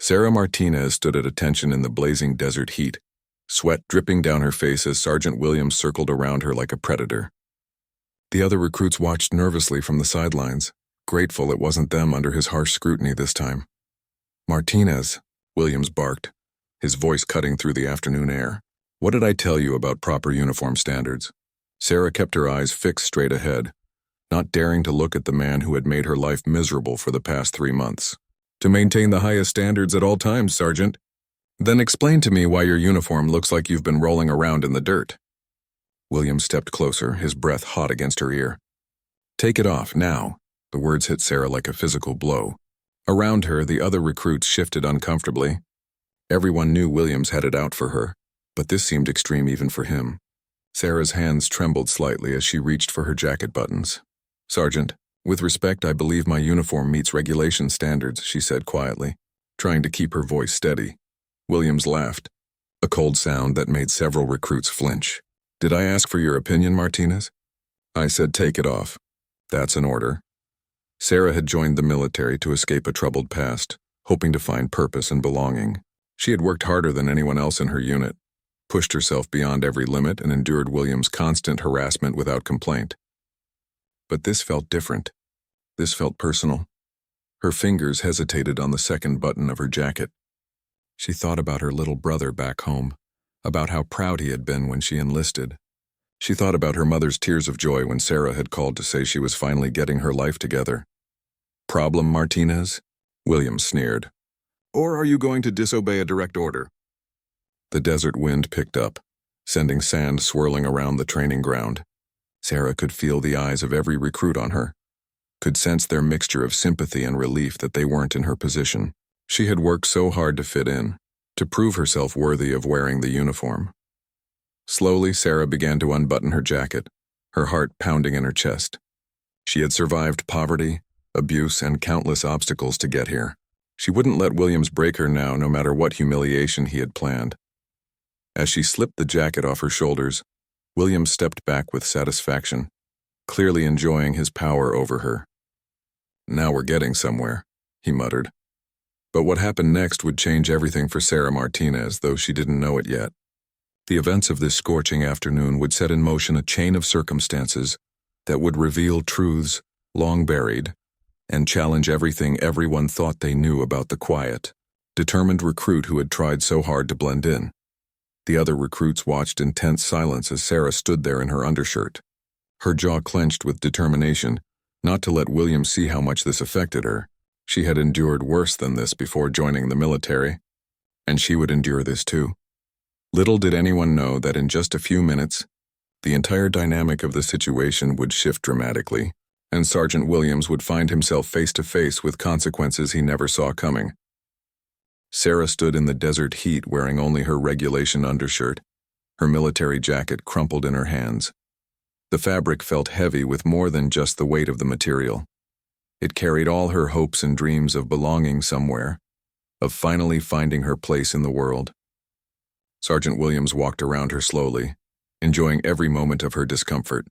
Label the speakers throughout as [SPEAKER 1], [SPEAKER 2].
[SPEAKER 1] Sarah Martinez stood at attention in the blazing desert heat, sweat dripping down her face as Sergeant Williams circled around her like a predator. The other recruits watched nervously from the sidelines, grateful it wasn't them under his harsh scrutiny this time. "Martinez," Williams barked, his voice cutting through the afternoon air. "What did I tell you about proper uniform standards?" Sarah kept her eyes fixed straight ahead, not daring to look at the man who had made her life miserable for the past 3 months. "To maintain the highest standards at all times, Sergeant." "Then explain to me why your uniform looks like you've been rolling around in the dirt." Williams stepped closer, his breath hot against her ear. "Take it off, now." The words hit Sarah like a physical blow. Around her, the other recruits shifted uncomfortably. Everyone knew Williams had it out for her, but this seemed extreme even for him. Sarah's hands trembled slightly as she reached for her jacket buttons. "Sergeant, with respect, I believe my uniform meets regulation standards," she said quietly, trying to keep her voice steady. Williams laughed, a cold sound that made several recruits flinch. "Did I ask for your opinion, Martinez?" "I said take it off. That's an order." Sarah had joined the military to escape a troubled past, hoping to find purpose and belonging. She had worked harder than anyone else in her unit, pushed herself beyond every limit, and endured Williams' constant harassment without complaint. But this felt different. This felt personal. Her fingers hesitated on the second button of her jacket. She thought about her little brother back home, about how proud he had been when she enlisted. She thought about her mother's tears of joy when Sarah had called to say she was finally getting her life together. "Problem, Martinez?" Williams sneered. "Or are you going to disobey a direct order?" The desert wind picked up, sending sand swirling around the training ground. Sarah could feel the eyes of every recruit on her, could sense their mixture of sympathy and relief that they weren't in her position. She had worked so hard to fit in, to prove herself worthy of wearing the uniform. Slowly, Sarah began to unbutton her jacket, her heart pounding in her chest. She had survived poverty, abuse, and countless obstacles to get here. She wouldn't let Williams break her now, no matter what humiliation he had planned. As she slipped the jacket off her shoulders, Williams stepped back with satisfaction, clearly enjoying his power over her. "Now we're getting somewhere," he muttered. But what happened next would change everything for Sarah Martinez, though she didn't know it yet. The events of this scorching afternoon would set in motion a chain of circumstances that would reveal truths long buried and challenge everything everyone thought they knew about the quiet, determined recruit who had tried so hard to blend in. The other recruits watched in tense silence as Sarah stood there in her undershirt, her jaw clenched with determination not to let Williams see how much this affected her. She had endured worse than this before joining the military, and she would endure this too. Little did anyone know that in just a few minutes, the entire dynamic of the situation would shift dramatically, and Sergeant Williams would find himself face to face with consequences he never saw coming. Sarah stood in the desert heat wearing only her regulation undershirt, her military jacket crumpled in her hands. The fabric felt heavy with more than just the weight of the material. It carried all her hopes and dreams of belonging somewhere, of finally finding her place in the world. Sergeant Williams walked around her slowly, enjoying every moment of her discomfort.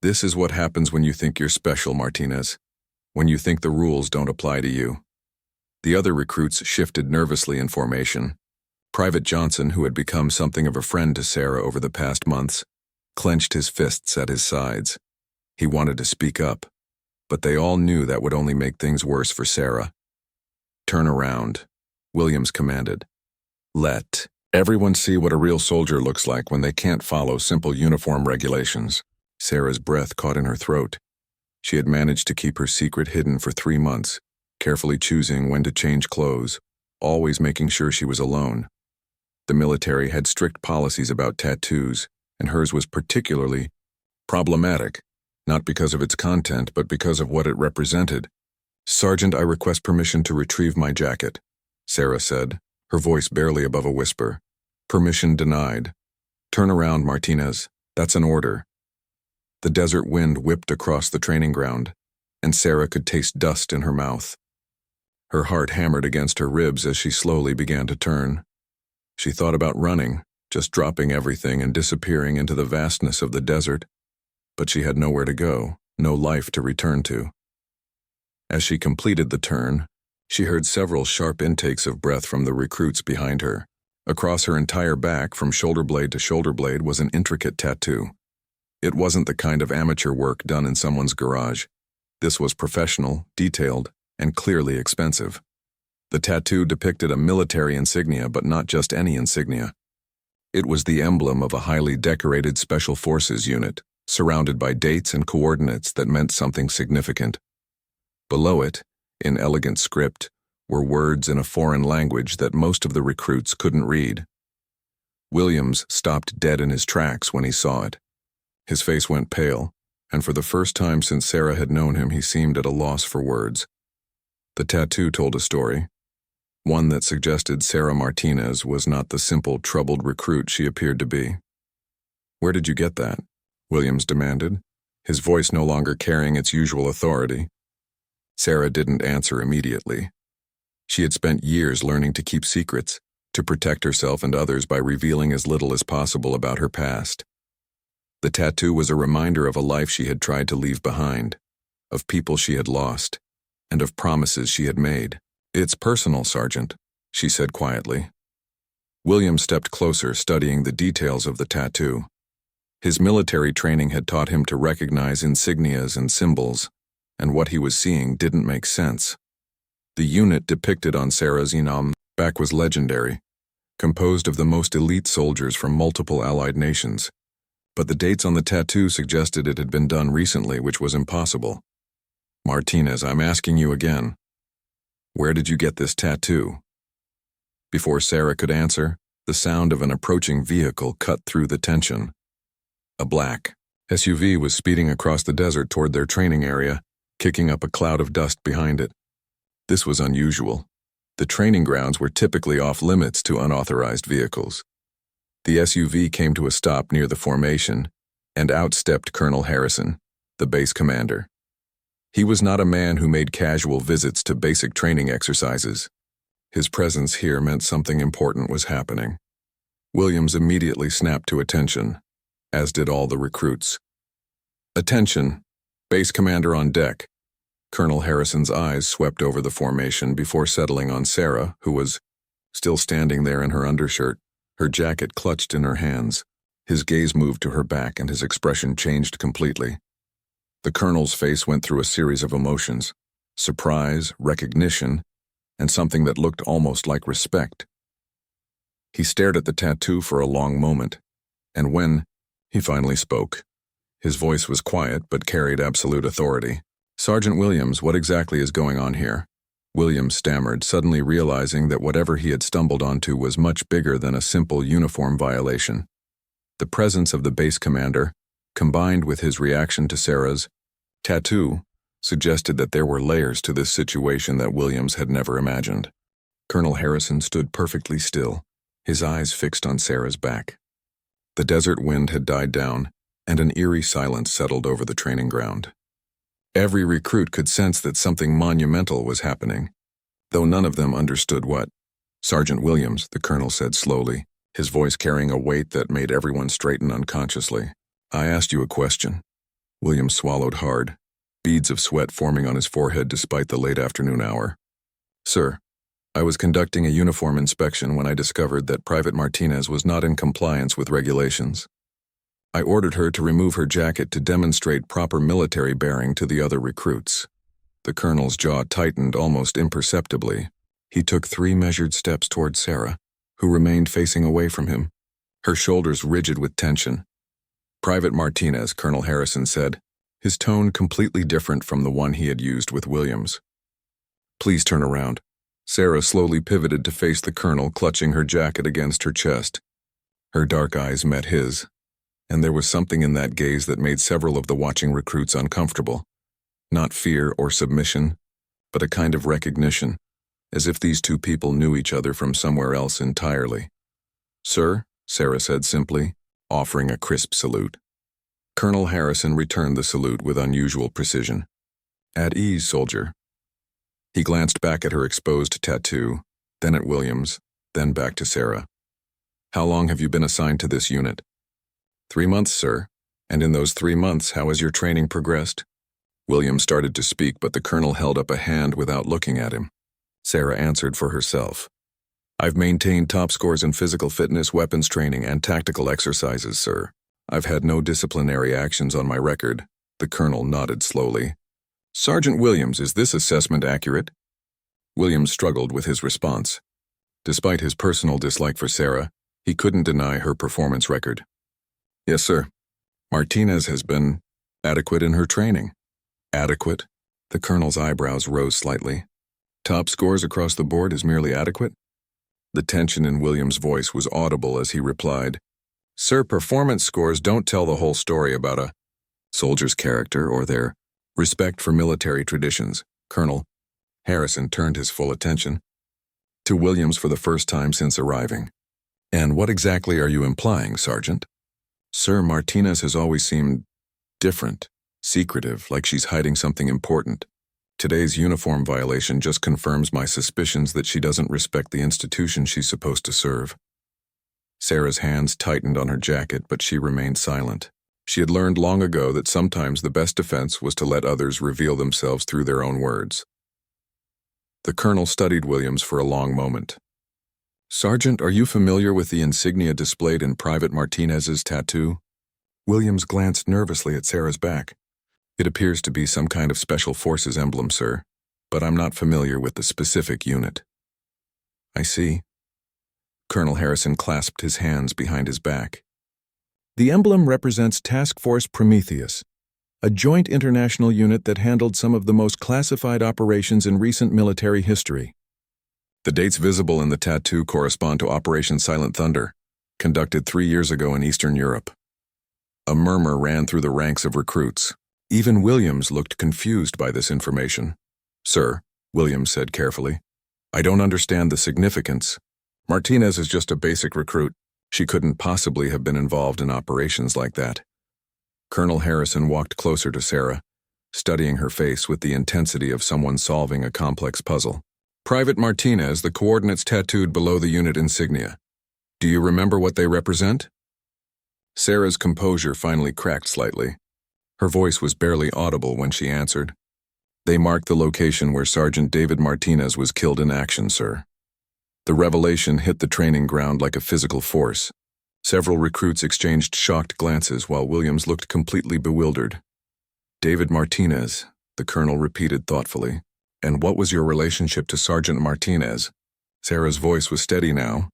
[SPEAKER 1] "This is what happens when you think you're special, Martinez, when you think the rules don't apply to you." The other recruits shifted nervously in formation. Private Johnson, who had become something of a friend to Sarah over the past months, clenched his fists at his sides. He wanted to speak up, but they all knew that would only make things worse for Sarah. "Turn around," Williams commanded. "Let everyone see what a real soldier looks like when they can't follow simple uniform regulations." Sarah's breath caught in her throat. She had managed to keep her secret hidden for 3 months, carefully choosing when to change clothes, always making sure she was alone. The military had strict policies about tattoos, and hers was particularly problematic, not because of its content, but because of what it represented. "Sergeant, I request permission to retrieve my jacket," Sarah said, her voice barely above a whisper. "Permission denied. Turn around, Martinez. That's an order." The desert wind whipped across the training ground, and Sarah could taste dust in her mouth. Her heart hammered against her ribs as she slowly began to turn. She thought about running, just dropping everything and disappearing into the vastness of the desert, but she had nowhere to go, no life to return to. As she completed the turn, She heard several sharp intakes of breath from the recruits behind her. Across her entire back, from shoulder blade to shoulder blade, was an intricate tattoo. It wasn't the kind of amateur work done in someone's garage. This was professional, detailed, and clearly expensive. The tattoo depicted a military insignia, but not just any insignia. It was the emblem of a highly decorated Special Forces unit, surrounded by dates and coordinates that meant something significant. Below it, in elegant script, were words in a foreign language that most of the recruits couldn't read. Williams stopped dead in his tracks when he saw it. His face went pale, and for the first time since Sarah had known him, he seemed at a loss for words. The tattoo told a story, one that suggested Sarah Martinez was not the simple, troubled recruit she appeared to be. "Where did you get that?" Williams demanded, his voice no longer carrying its usual authority. Sarah didn't answer immediately. She had spent years learning to keep secrets, to protect herself and others by revealing as little as possible about her past. The tattoo was a reminder of a life she had tried to leave behind, of people she had lost, and of promises she had made. "It's personal, Sergeant," she said quietly. William stepped closer, studying the details of the tattoo. His military training had taught him to recognize insignias and symbols, and what he was seeing didn't make sense. The unit depicted on Sarah's back was legendary, composed of the most elite soldiers from multiple allied nations. But the dates on the tattoo suggested it had been done recently, which was impossible. "Martinez, I'm asking you again. Where did you get this tattoo?" Before Sarah could answer, the sound of an approaching vehicle cut through the tension. A black SUV was speeding across the desert toward their training area, kicking up a cloud of dust behind it. This was unusual. The training grounds were typically off-limits to unauthorized vehicles. The SUV came to a stop near the formation, and out stepped Colonel Harrison, the base commander. He was not a man who made casual visits to basic training exercises. His presence here meant something important was happening. Williams immediately snapped to attention, as did all the recruits. "Attention! Base commander on deck." Colonel Harrison's eyes swept over the formation before settling on Sarah, who was still standing there in her undershirt, her jacket clutched in her hands. His gaze moved to her back and his expression changed completely. The colonel's face went through a series of emotions: surprise, recognition, and something that looked almost like respect. He stared at the tattoo for a long moment, and when he finally spoke, his voice was quiet but carried absolute authority. "Sergeant Williams, what exactly is going on here?" Williams stammered, suddenly realizing that whatever he had stumbled onto was much bigger than a simple uniform violation. The presence of the base commander, combined with his reaction to Sarah's tattoo, suggested that there were layers to this situation that Williams had never imagined. Colonel Harrison stood perfectly still, his eyes fixed on Sarah's back. The desert wind had died down, and an eerie silence settled over the training ground. Every recruit could sense that something monumental was happening, though none of them understood what. "Sergeant Williams," the colonel said slowly, his voice carrying a weight that made everyone straighten unconsciously. "I asked you a question." Williams swallowed hard, beads of sweat forming on his forehead despite the late afternoon hour. "Sir, I was conducting a uniform inspection when I discovered that Private Martinez was not in compliance with regulations. I ordered her to remove her jacket to demonstrate proper military bearing to the other recruits." The colonel's jaw tightened almost imperceptibly. He took 3 measured steps toward Sarah, who remained facing away from him, her shoulders rigid with tension. "Private Martinez," Colonel Harrison said, his tone completely different from the one he had used with Williams. "Please turn around." Sarah slowly pivoted to face the colonel, clutching her jacket against her chest. Her dark eyes met his, and there was something in that gaze that made several of the watching recruits uncomfortable. Not fear or submission, but a kind of recognition, as if these two people knew each other from somewhere else entirely. "Sir," Sarah said simply, offering a crisp salute. Colonel Harrison returned the salute with unusual precision. "At ease, soldier." He glanced back at her exposed tattoo, then at Williams, then back to Sarah. "How long have you been assigned to this unit?" 3 months, sir. And in those 3 months, how has your training progressed?" Williams started to speak, but the colonel held up a hand without looking at him. Sarah answered for herself. I've maintained top scores in physical fitness, weapons training, and tactical exercises, sir. I've had no disciplinary actions on my record. The colonel nodded slowly. Sergeant Williams, is this assessment accurate? Williams struggled with his response. Despite his personal dislike for Sarah, he couldn't deny her performance record. Yes, sir. Martinez has been adequate in her training. Adequate? The colonel's eyebrows rose slightly. Top scores across the board is merely adequate? The tension in Williams' voice was audible as he replied, Sir, performance scores don't tell the whole story about a soldier's character or their respect for military traditions. Colonel Harrison turned his full attention to Williams for the first time since arriving. And what exactly are you implying, Sergeant? Sir, Martinez has always seemed different, secretive, like she's hiding something important. Today's uniform violation just confirms my suspicions that she doesn't respect the institution she's supposed to serve. Sarah's hands tightened on her jacket, but she remained silent. She had learned long ago that sometimes the best defense was to let others reveal themselves through their own words. The colonel studied Williams for a long moment. Sergeant, are you familiar with the insignia displayed in Private Martinez's tattoo? Williams glanced nervously at Sarah's back. It appears to be some kind of special forces emblem, sir, but I'm not familiar with the specific unit. I see. Colonel Harrison clasped his hands behind his back. The emblem represents Task Force Prometheus, a joint international unit that handled some of the most classified operations in recent military history. The dates visible in the tattoo correspond to Operation Silent Thunder, conducted 3 years ago in Eastern Europe. A murmur ran through the ranks of recruits. Even Williams looked confused by this information. Sir, Williams said carefully, I don't understand the significance. Martinez is just a basic recruit. She couldn't possibly have been involved in operations like that. Colonel Harrison walked closer to Sarah, studying her face with the intensity of someone solving a complex puzzle. Private Martinez, the coordinates tattooed below the unit insignia. Do you remember what they represent? Sarah's composure finally cracked slightly. Her voice was barely audible when she answered. They marked the location where Sergeant David Martinez was killed in action, sir. The revelation hit the training ground like a physical force. Several recruits exchanged shocked glances while Williams looked completely bewildered. David Martinez, the colonel repeated thoughtfully. And what was your relationship to Sergeant Martinez? Sarah's voice was steady now,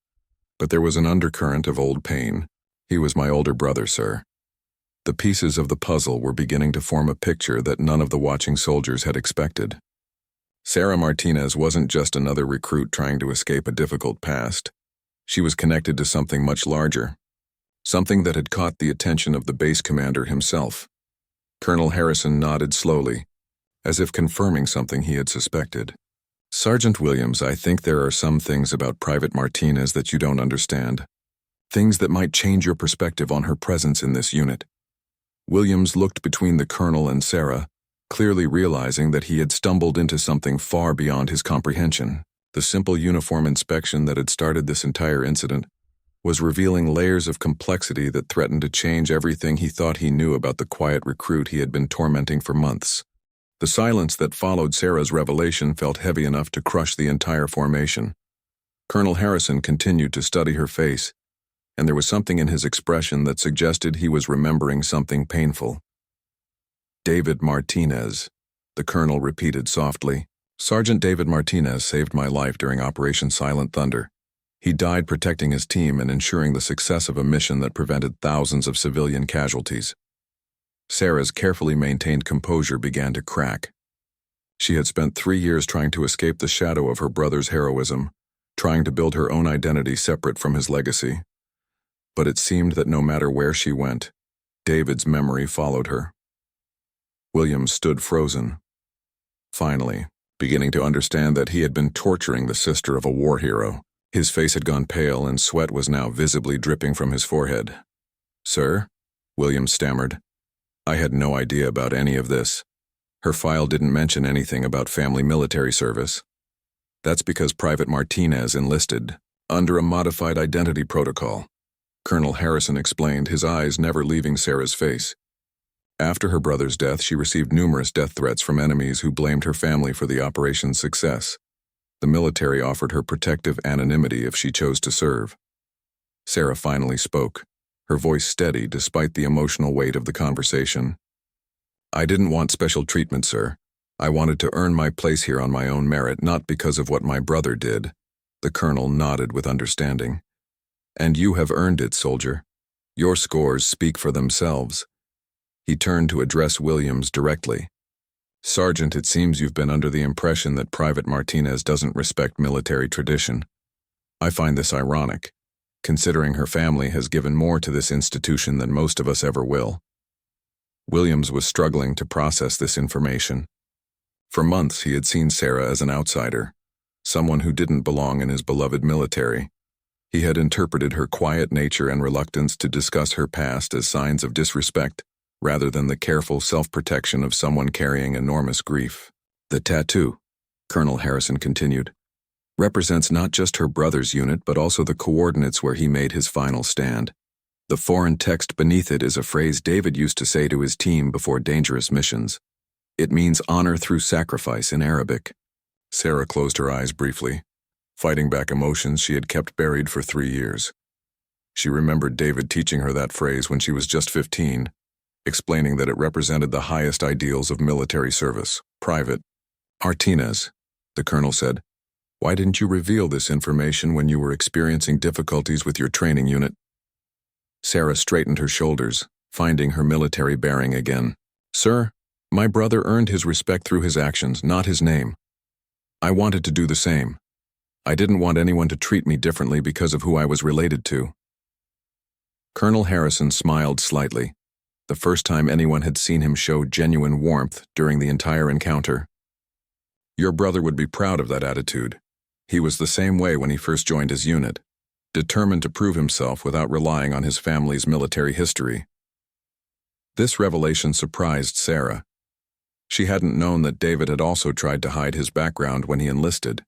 [SPEAKER 1] but there was an undercurrent of old pain. He was my older brother, sir. The pieces of the puzzle were beginning to form a picture that none of the watching soldiers had expected. Sarah Martinez wasn't just another recruit trying to escape a difficult past. She was connected to something much larger, something that had caught the attention of the base commander himself. Colonel Harrison nodded slowly, as if confirming something he had suspected. Sergeant Williams, I think there are some things about Private Martinez that you don't understand. Things that might change your perspective on her presence in this unit. Williams looked between the colonel and Sarah, clearly realizing that he had stumbled into something far beyond his comprehension. The simple uniform inspection that had started this entire incident was revealing layers of complexity that threatened to change everything he thought he knew about the quiet recruit he had been tormenting for months. The silence that followed Sarah's revelation felt heavy enough to crush the entire formation. Colonel Harrison continued to study her face, and there was something in his expression that suggested he was remembering something painful. David Martinez, the colonel repeated softly. Sergeant David Martinez saved my life during Operation Silent Thunder. He died protecting his team and ensuring the success of a mission that prevented thousands of civilian casualties. Sarah's carefully maintained composure began to crack. She had spent 3 years trying to escape the shadow of her brother's heroism, trying to build her own identity separate from his legacy. But it seemed that no matter where she went, David's memory followed her. Williams stood frozen, finally, beginning to understand that he had been torturing the sister of a war hero. His face had gone pale and sweat was now visibly dripping from his forehead. Sir? Williams stammered. I had no idea about any of this. Her file didn't mention anything about family military service. That's because Private Martinez enlisted under a modified identity protocol. Colonel Harrison explained, his eyes never leaving Sarah's face. After her brother's death, she received numerous death threats from enemies who blamed her family for the operation's success. The military offered her protective anonymity if she chose to serve. Sarah finally spoke, her voice steady despite the emotional weight of the conversation. "I didn't want special treatment, sir. I wanted to earn my place here on my own merit, not because of what my brother did." The colonel nodded with understanding. "And you have earned it, soldier. Your scores speak for themselves." He turned to address Williams directly. "Sergeant, it seems you've been under the impression that Private Martinez doesn't respect military tradition. I find this ironic, considering her family has given more to this institution than most of us ever will." Williams was struggling to process this information. For months he had seen Sarah as an outsider, someone who didn't belong in his beloved military. He had interpreted her quiet nature and reluctance to discuss her past as signs of disrespect, rather than the careful self-protection of someone carrying enormous grief. "The tattoo," Colonel Harrison continued, "represents not just her brother's unit but also the coordinates where he made his final stand. The foreign text beneath it is a phrase David used to say to his team before dangerous missions. It means honor through sacrifice in Arabic." Sarah closed her eyes briefly, fighting back emotions she had kept buried for 3 years. She remembered David teaching her that phrase when she was just 15, explaining that it represented the highest ideals of military service. "Private Martinez," the colonel said, "why didn't you reveal this information when you were experiencing difficulties with your training unit?" Sarah straightened her shoulders, finding her military bearing again. "Sir, my brother earned his respect through his actions, not his name. I wanted to do the same. I didn't want anyone to treat me differently because of who I was related to." Colonel Harrison smiled slightly, the first time anyone had seen him show genuine warmth during the entire encounter. "Your brother would be proud of that attitude. He was the same way when he first joined his unit, determined to prove himself without relying on his family's military history." This revelation surprised Sarah. She hadn't known that David had also tried to hide his background when he enlisted.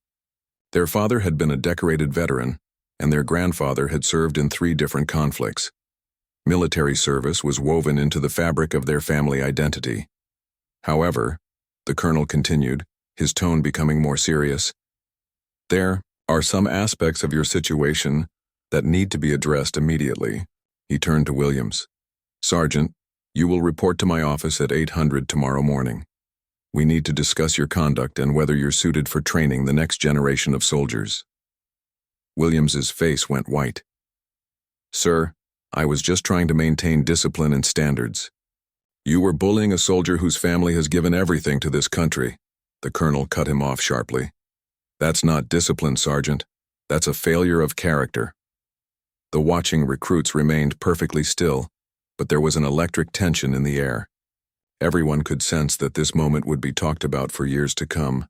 [SPEAKER 1] Their father had been a decorated veteran, and their grandfather had served in 3 different conflicts. Military service was woven into the fabric of their family identity. However, the colonel continued, his tone becoming more serious, "there are some aspects of your situation that need to be addressed immediately." He turned to Williams. "Sergeant, you will report to my office at 800 tomorrow morning. We need to discuss your conduct and whether you're suited for training the next generation of soldiers." Williams's face went white. "Sir, I was just trying to maintain discipline and standards." "You were bullying a soldier whose family has given everything to this country." The colonel cut him off sharply. "That's not discipline, Sergeant. That's a failure of character." The watching recruits remained perfectly still, but there was an electric tension in the air. Everyone could sense that this moment would be talked about for years to come,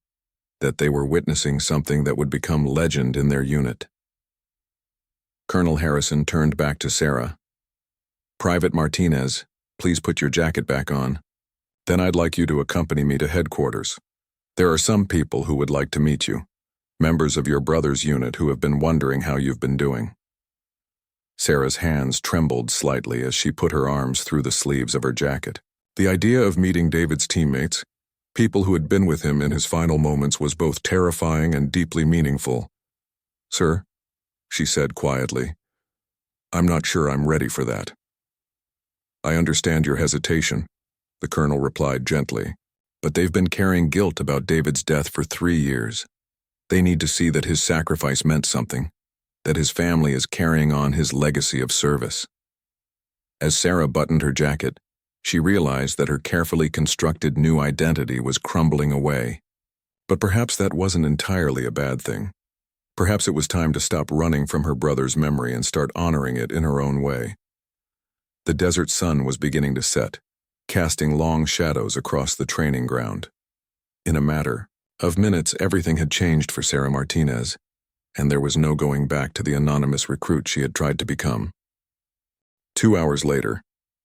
[SPEAKER 1] that they were witnessing something that would become legend in their unit. Colonel Harrison turned back to Sarah. "Private Martinez, please put your jacket back on. Then I'd like you to accompany me to headquarters. There are some people who would like to meet you, members of your brother's unit who have been wondering how you've been doing." Sarah's hands trembled slightly as she put her arms through the sleeves of her jacket. The idea of meeting David's teammates, people who had been with him in his final moments, was both terrifying and deeply meaningful. "Sir," she said quietly, "I'm not sure I'm ready for that." "I understand your hesitation," the colonel replied gently, "but they've been carrying guilt about David's death for 3 years. They need to see that his sacrifice meant something, that his family is carrying on his legacy of service." As Sarah buttoned her jacket, she realized that her carefully constructed new identity was crumbling away. But perhaps that wasn't entirely a bad thing. Perhaps it was time to stop running from her brother's memory and start honoring it in her own way. The desert sun was beginning to set, casting long shadows across the training ground. In a matter of minutes, everything had changed for Sarah Martinez, and there was no going back to the anonymous recruit she had tried to become. 2 hours later,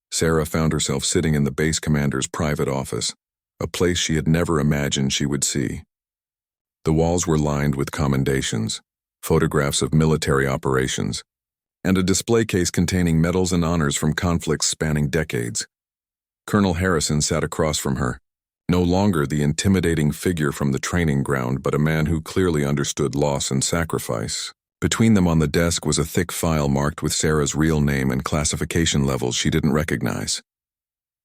[SPEAKER 1] Sarah found herself sitting in the base commander's private office, a place she had never imagined she would see. The walls were lined with commendations, photographs of military operations, and a display case containing medals and honors from conflicts spanning decades. Colonel Harrison sat across from her, No longer the intimidating figure from the training ground, but a man who clearly understood loss and sacrifice. Between them on the desk was a thick file marked with Sarah's real name and classification levels she didn't recognize.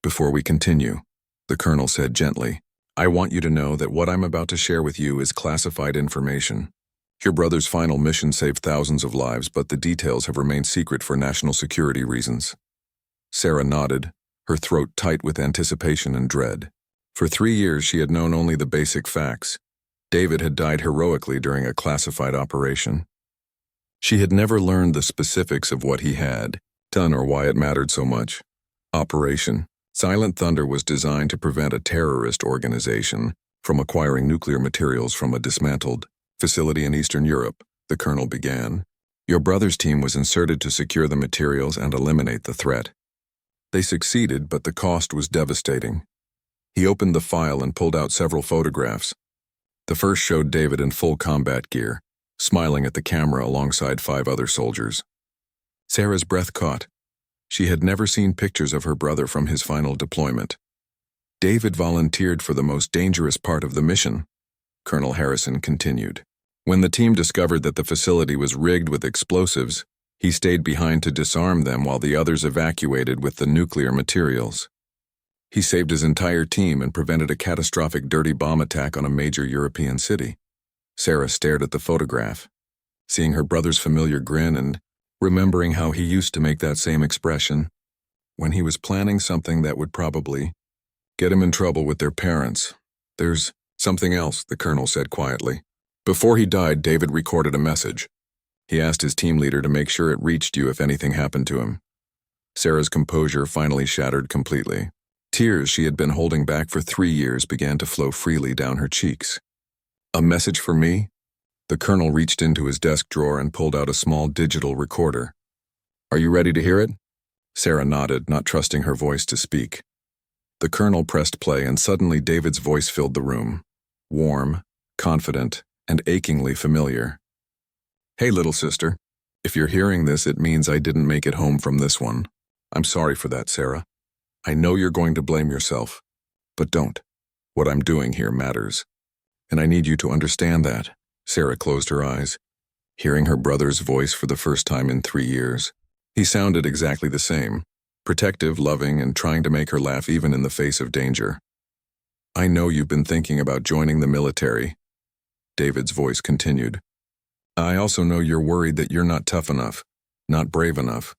[SPEAKER 1] "Before we continue," the colonel said gently, "I want you to know that what I'm about to share with you is classified information. Your brother's final mission saved thousands of lives, but the details have remained secret for national security reasons." Sarah nodded, her throat tight with anticipation and dread. For 3 years she had known only the basic facts. David had died heroically during a classified operation. She had never learned the specifics of what he had done or why it mattered so much. Operation Silent Thunder was designed to prevent a terrorist organization from acquiring nuclear materials from a dismantled facility in Eastern Europe, the colonel began. Your brother's team was inserted to secure the materials and eliminate the threat. They succeeded, but the cost was devastating. He opened the file and pulled out several photographs. The first showed David in full combat gear, smiling at the camera alongside 5 other soldiers. Sarah's breath caught. She had never seen pictures of her brother from his final deployment. David volunteered for the most dangerous part of the mission, Colonel Harrison continued. When the team discovered that the facility was rigged with explosives, he stayed behind to disarm them while the others evacuated with the nuclear materials. He saved his entire team and prevented a catastrophic dirty bomb attack on a major European city. Sarah stared at the photograph, seeing her brother's familiar grin and remembering how he used to make that same expression when he was planning something that would probably get him in trouble with their parents. "There's something else," the colonel said quietly. "Before he died, David recorded a message. He asked his team leader to make sure it reached you if anything happened to him." Sarah's composure finally shattered completely. Tears she had been holding back for 3 years began to flow freely down her cheeks. "A message for me?" The colonel reached into his desk drawer and pulled out a small digital recorder. "Are you ready to hear it?" Sarah nodded, not trusting her voice to speak. The colonel pressed play, and suddenly David's voice filled the room. Warm, confident, and achingly familiar. "Hey, little sister. If you're hearing this, it means I didn't make it home from this one. I'm sorry for that, Sarah. I know you're going to blame yourself, but don't. What I'm doing here matters. And I need you to understand that." Sarah closed her eyes, hearing her brother's voice for the first time in 3 years. He sounded exactly the same, protective, loving, and trying to make her laugh even in the face of danger. "I know you've been thinking about joining the military," David's voice continued. "I also know you're worried that you're not tough enough, not brave enough.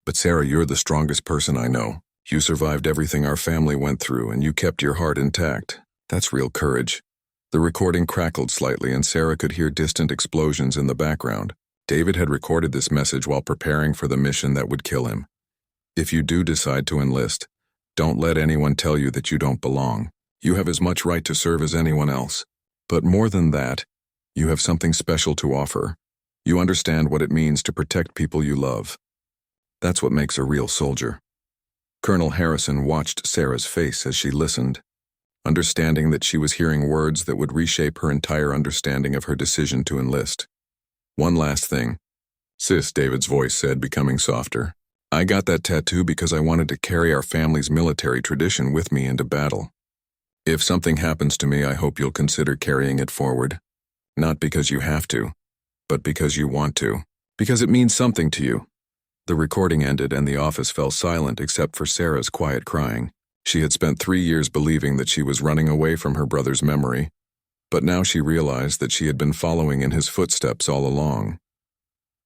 [SPEAKER 1] But Sarah, you're the strongest person I know. You survived everything our family went through, and you kept your heart intact. That's real courage." The recording crackled slightly, and Sarah could hear distant explosions in the background. David had recorded this message while preparing for the mission that would kill him. "If you do decide to enlist, don't let anyone tell you that you don't belong. You have as much right to serve as anyone else. But more than that, you have something special to offer. You understand what it means to protect people you love. That's what makes a real soldier." Colonel Harrison watched Sarah's face as she listened, understanding that she was hearing words that would reshape her entire understanding of her decision to enlist. "One last thing, sis," David's voice said, becoming softer. "I got that tattoo because I wanted to carry our family's military tradition with me into battle. If something happens to me, I hope you'll consider carrying it forward. Not because you have to, but because you want to. Because it means something to you." The recording ended and the office fell silent except for Sarah's quiet crying. She had spent 3 years believing that she was running away from her brother's memory, but now she realized that she had been following in his footsteps all along.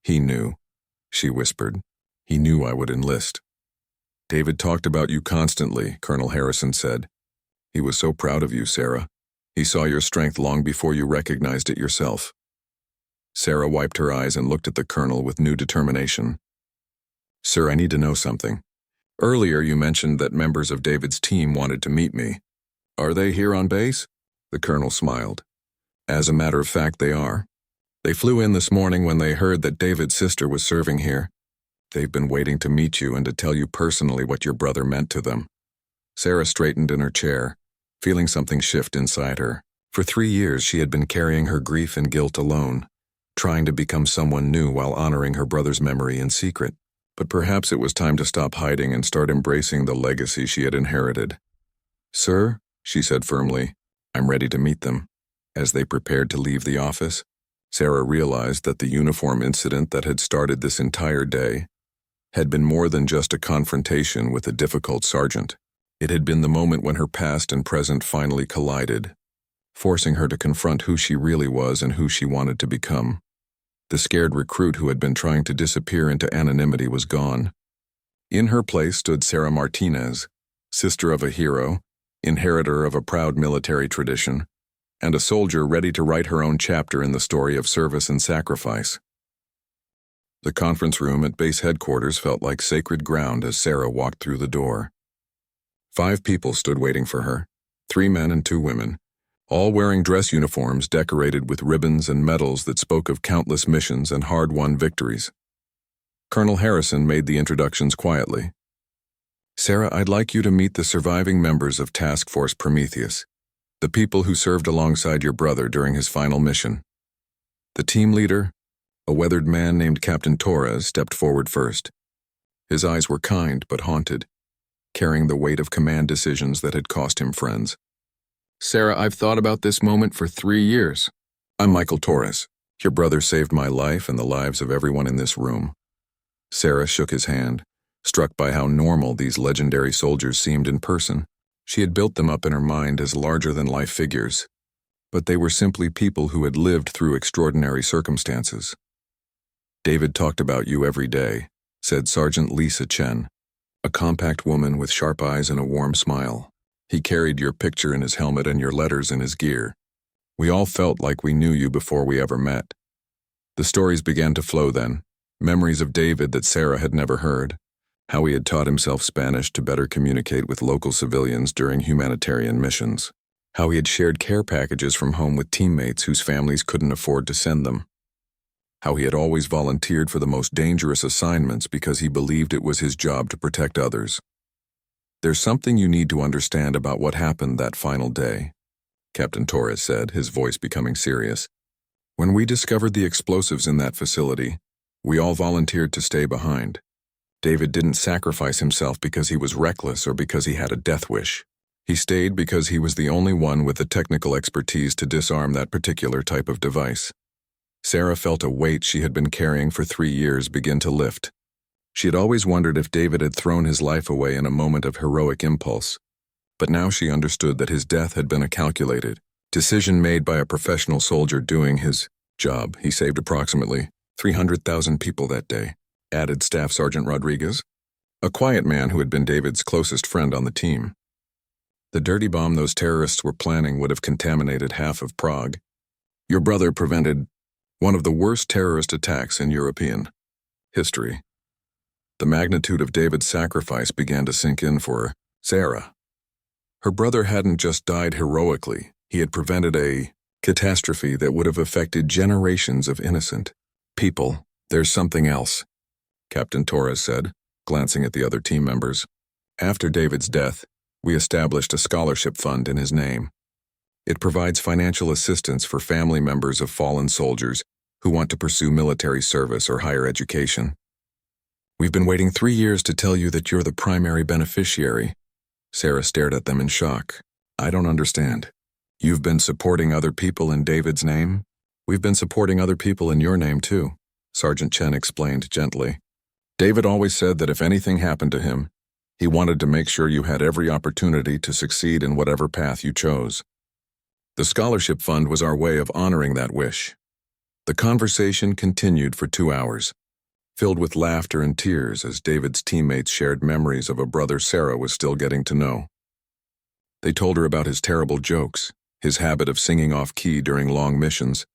[SPEAKER 1] "He knew," she whispered. "He knew I would enlist." "David talked about you constantly," Colonel Harrison said. "He was so proud of you, Sarah. He saw your strength long before you recognized it yourself." Sarah wiped her eyes and looked at the colonel with new determination. "Sir, I need to know something. Earlier you mentioned that members of David's team wanted to meet me. Are they here on base?" The colonel smiled. "As a matter of fact, they are. They flew in this morning when they heard that David's sister was serving here. They've been waiting to meet you and to tell you personally what your brother meant to them." Sarah straightened in her chair, feeling something shift inside her. For 3 years she had been carrying her grief and guilt alone, trying to become someone new while honoring her brother's memory in secret. But perhaps it was time to stop hiding and start embracing the legacy she had inherited. "Sir?" she said firmly. "I'm ready to meet them." As they prepared to leave the office, Sarah realized that the uniform incident that had started this entire day had been more than just a confrontation with a difficult sergeant. It had been the moment when her past and present finally collided, forcing her to confront who she really was and who she wanted to become. The scared recruit who had been trying to disappear into anonymity was gone. In her place stood Sarah Martinez, sister of a hero, inheritor of a proud military tradition, and a soldier ready to write her own chapter in the story of service and sacrifice. The conference room at base headquarters felt like sacred ground as Sarah walked through the door. 5 people stood waiting for her, 3 men and 2 women, all wearing dress uniforms decorated with ribbons and medals that spoke of countless missions and hard-won victories. Colonel Harrison made the introductions quietly. "Sarah, I'd like you to meet the surviving members of Task Force Prometheus, the people who served alongside your brother during his final mission." The team leader, a weathered man named Captain Torres, stepped forward first. His eyes were kind but haunted, carrying the weight of command decisions that had cost him friends. "Sarah, I've thought about this moment for 3 years. I'm Michael Torres. Your brother saved my life and the lives of everyone in this room." Sarah shook his hand, struck by how normal these legendary soldiers seemed in person. She had built them up in her mind as larger-than-life figures, but they were simply people who had lived through extraordinary circumstances. "David talked about you every day," said Sergeant Lisa Chen, a compact woman with sharp eyes and a warm smile. "He carried your picture in his helmet and your letters in his gear. We all felt like we knew you before we ever met." The stories began to flow then, memories of David that Sarah had never heard, how he had taught himself Spanish to better communicate with local civilians during humanitarian missions, how he had shared care packages from home with teammates whose families couldn't afford to send them, how he had always volunteered for the most dangerous assignments because he believed it was his job to protect others. "There's something you need to understand about what happened that final day," Captain Torres said, his voice becoming serious. "When we discovered the explosives in that facility, we all volunteered to stay behind. David didn't sacrifice himself because he was reckless or because he had a death wish. He stayed because he was the only one with the technical expertise to disarm that particular type of device." Sarah felt a weight she had been carrying for 3 years begin to lift. She had always wondered if David had thrown his life away in a moment of heroic impulse, but now she understood that his death had been a calculated decision made by a professional soldier doing his job. "He saved approximately 300,000 people that day," added Staff Sergeant Rodriguez, a quiet man who had been David's closest friend on the team. "The dirty bomb those terrorists were planning would have contaminated half of Prague. Your brother prevented one of the worst terrorist attacks in European history." The magnitude of David's sacrifice began to sink in for Sarah. Her brother hadn't just died heroically, he had prevented a catastrophe that would have affected generations of innocent people. "There's something else," Captain Torres said, glancing at the other team members. "After David's death, we established a scholarship fund in his name. It provides financial assistance for family members of fallen soldiers who want to pursue military service or higher education. We've been waiting 3 years to tell you that you're the primary beneficiary." Sarah stared at them in shock. "I don't understand. You've been supporting other people in David's name?" "We've been supporting other people in your name too," Sergeant Chen explained gently. "David always said that if anything happened to him, he wanted to make sure you had every opportunity to succeed in whatever path you chose. The scholarship fund was our way of honoring that wish." The conversation continued for 2 hours, filled with laughter and tears as David's teammates shared memories of a brother Sarah was still getting to know. They told her about his terrible jokes, his habit of singing off-key during long missions,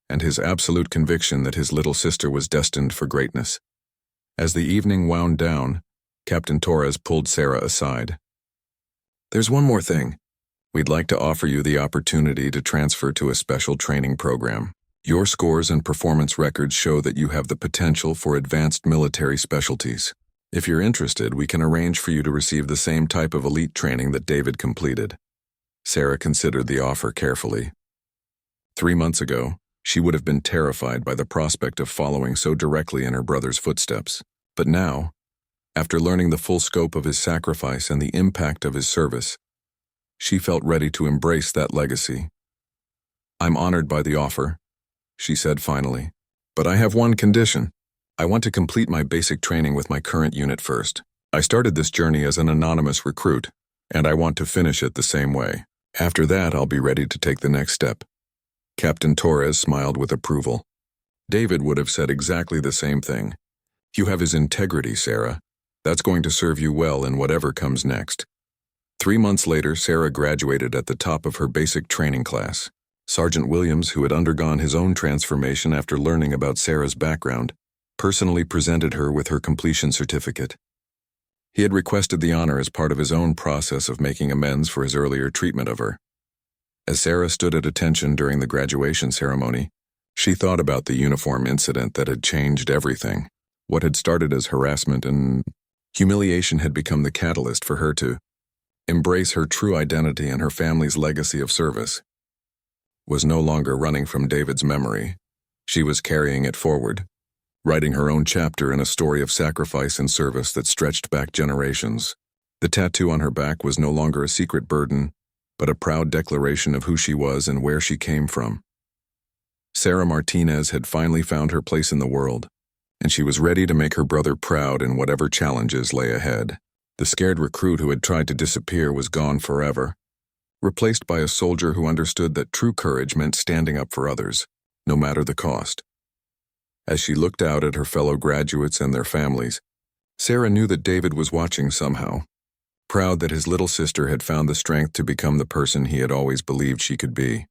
[SPEAKER 1] and his absolute conviction that his little sister was destined for greatness. As the evening wound down, Captain Torres pulled Sarah aside. "There's one more thing. We'd like to offer you the opportunity to transfer to a special training program. Your scores and performance records show that you have the potential for advanced military specialties. If you're interested, we can arrange for you to receive the same type of elite training that David completed." Sarah considered the offer carefully. 3 months ago, she would have been terrified by the prospect of following so directly in her brother's footsteps. But now, after learning the full scope of his sacrifice and the impact of his service, She felt ready to embrace that legacy. "I'm honored by the offer," she said finally. "But I have one condition. I want to complete my basic training with my current unit first. I started this journey as an anonymous recruit, and I want to finish it the same way. After that, I'll be ready to take the next step." Captain Torres smiled with approval. David would have said exactly the same thing. "You have his integrity, Sarah. That's going to serve you well in whatever comes next." 3 months later, Sarah graduated at the top of her basic training class. Sergeant Williams, who had undergone his own transformation after learning about Sarah's background, personally presented her with her completion certificate. He had requested the honor as part of his own process of making amends for his earlier treatment of her. As Sarah stood at attention during the graduation ceremony, she thought about the uniform incident that had changed everything. What had started as harassment and humiliation had become the catalyst for her to embrace her true identity, and her family's legacy of service was no longer running from David's memory. She was carrying it forward, writing her own chapter in a story of sacrifice and service that stretched back generations. The tattoo on her back was no longer a secret burden, but a proud declaration of who she was and where she came from. Sarah Martinez had finally found her place in the world, and she was ready to make her brother proud in whatever challenges lay ahead. The scared recruit who had tried to disappear was gone forever, replaced by a soldier who understood that true courage meant standing up for others, no matter the cost. As she looked out at her fellow graduates and their families, Sarah knew that David was watching somehow, proud that his little sister had found the strength to become the person he had always believed she could be.